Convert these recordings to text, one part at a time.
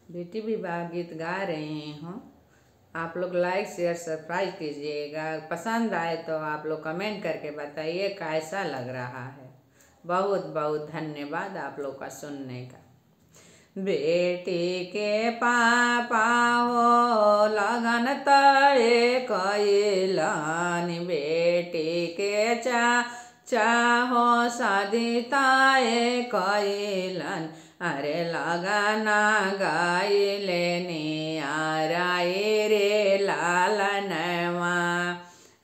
बेटी विवाह गीत गा रही हूँ। आप लोग लाइक शेयर सब्सक्राइब कीजिएगा। पसंद आए तो आप लोग कमेंट करके बताइए कैसा लग रहा है। बहुत बहुत धन्यवाद आप लोग का सुनने का। बेटी के पापा हो लगन तय कैलन, बेटी के चाहो शादी तय कैलन। अरे लगना गाइले नियाराई रे लालनवा,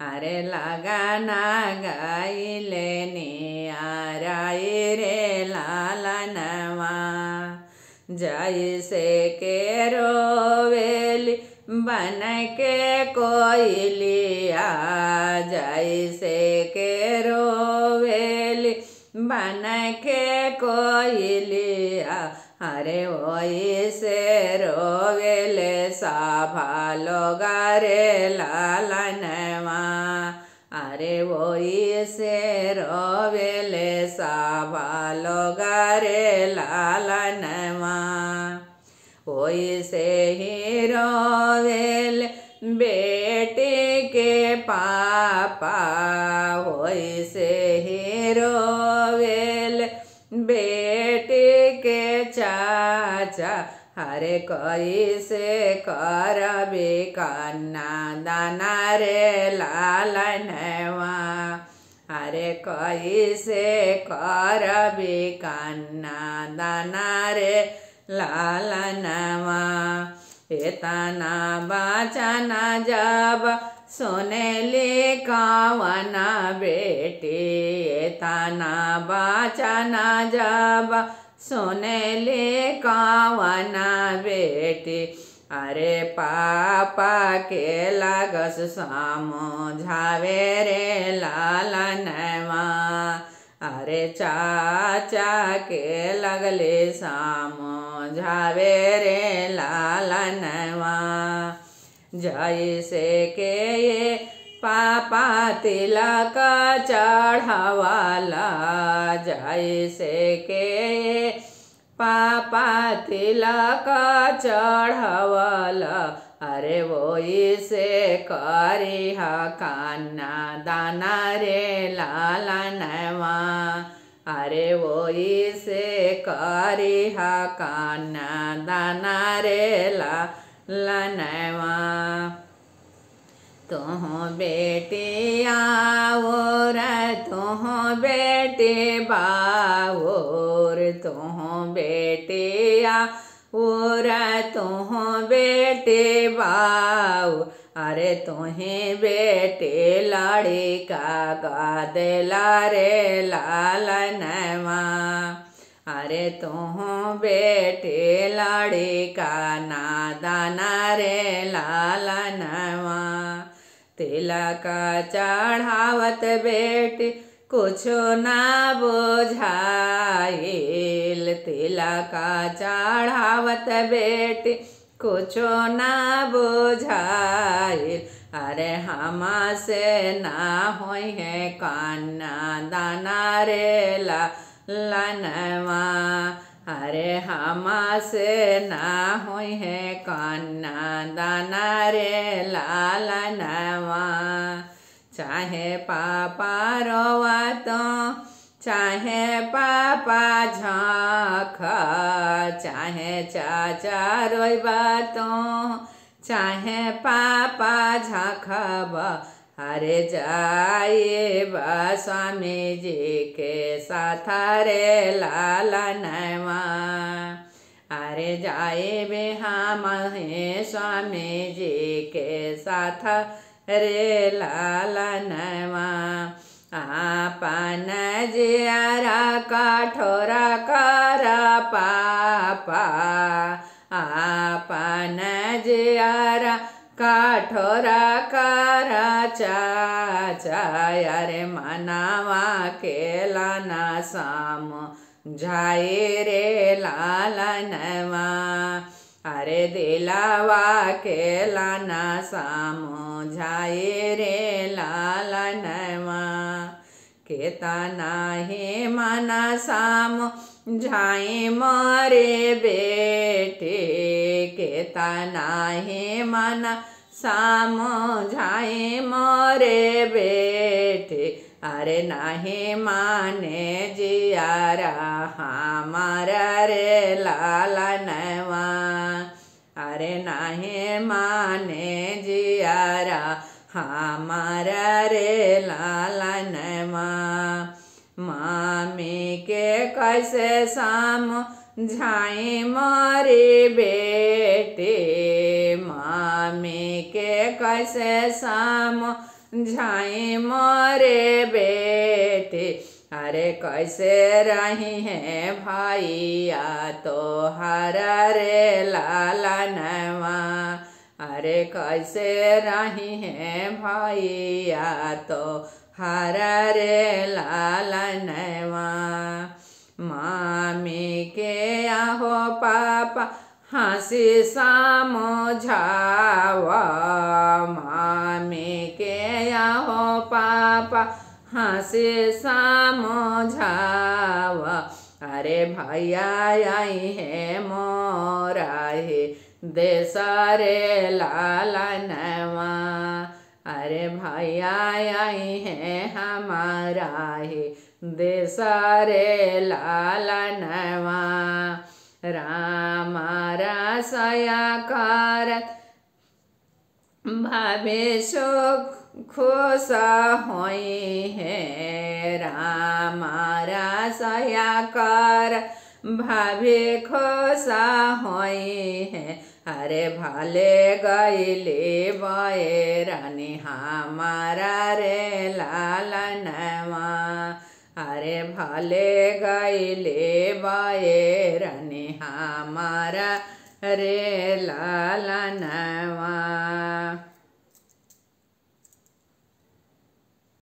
अरे लगना गाइले नियाराई रे लालनवा। जैसे के रोवेली बन के कोयलिया, जैसे के रोवेली बन के कोयलिया। अरे वही से रोवेले साभा लोग रे लालनवा, अरे वही से रोवेले साभा लोग रे लालनवा। वही से ही रोवेले बेटी के पापा, वही से ही रोवेले बेटी के चाचा। अरे कैसे करबे कन्ना दाना रे लालनवा, अरे कैसे करबे कन्ना दाना रे लालनवा। इतना बचना जब सुनेली कवना बेटी, इतना बचना जब सुनेली कवना बेटी। अरे पापा के लागस समझावे रे लालनवा, अरे चाचा के लगले समझावे रे लालनवा। जैसे के ये पापा तिलक चढ़ावाला, जैसे के ये पापा तिलक चढ़ावाला। अरे वही से करिहा कन्ना दाना रे लालनवा, अरे वही से करिहा कन्ना दाना रे लालनवा। तुह बेटी और तुह बेटी बाओर, तुह बेटी और तुह बेटी बाऊ। अरे तुही बेटी लड़िका गादेला रे लालनवा, अरे तुह बेटी लड़िका नादाना रे लालनवा। तिलक चढ़ावत बेटी कुछो ना बुझाइल, तिलक चढ़ावत बेटी कुछो ना बुझाइल। अरे हमा से ना होई है कन्ना दाना रे लालनवा, अरे हमा से ना होई है कन्ना दाना रे लालनवा। चाहे पापा रोवा तो चाहे पापा झाँख, चाहे चाचा रोइबा तो चाहे पापा झाँखब। अरे जाइए बा स्वामी जी के साथ रे लालनवा, अरे जाए बे हम स्वामी जी के साथ रे लालनवा। आपन जियारा कठोरा कर पापा, आपन जियारा कठोरा कर चाचा। अरे मनावा के लाना समझाए रे लालनवा, अरे दिलावा के लाना समझाए रे लालनवा। केतना ही मना झाई मोरे बेटे के तनाहे मना समझाए मोरे बेटे। अरे नाही माने जियारा हमारा रे लालनवा। अरे नाही माने जियारा हमारा रे लालनवा। मामी के कैसे समझाई मोरे बेटे। मामी के कैसे समझाई मोरे बेटे। अरे कैसे रही है भैया तो हरा रे लालनवा। अरे कैसे रही है भैया तो हरा रे लालनवा। मामी के आहो पापा हंसी समझावा। मामी के आहो पापा हंसी समझावा। अरे भैया आई है मोरा है देश रे लालनवा। अरे भैया आई है हमारा है देश रे लालनवा। राम रसया करत भावे सुख खुश होई है। राम रसया कर भावे खुश होई है। अरे भले गईले बैरानी हमारा रे लालनवा। अरे भले गईले बैरानी हमारा रे लालनवा।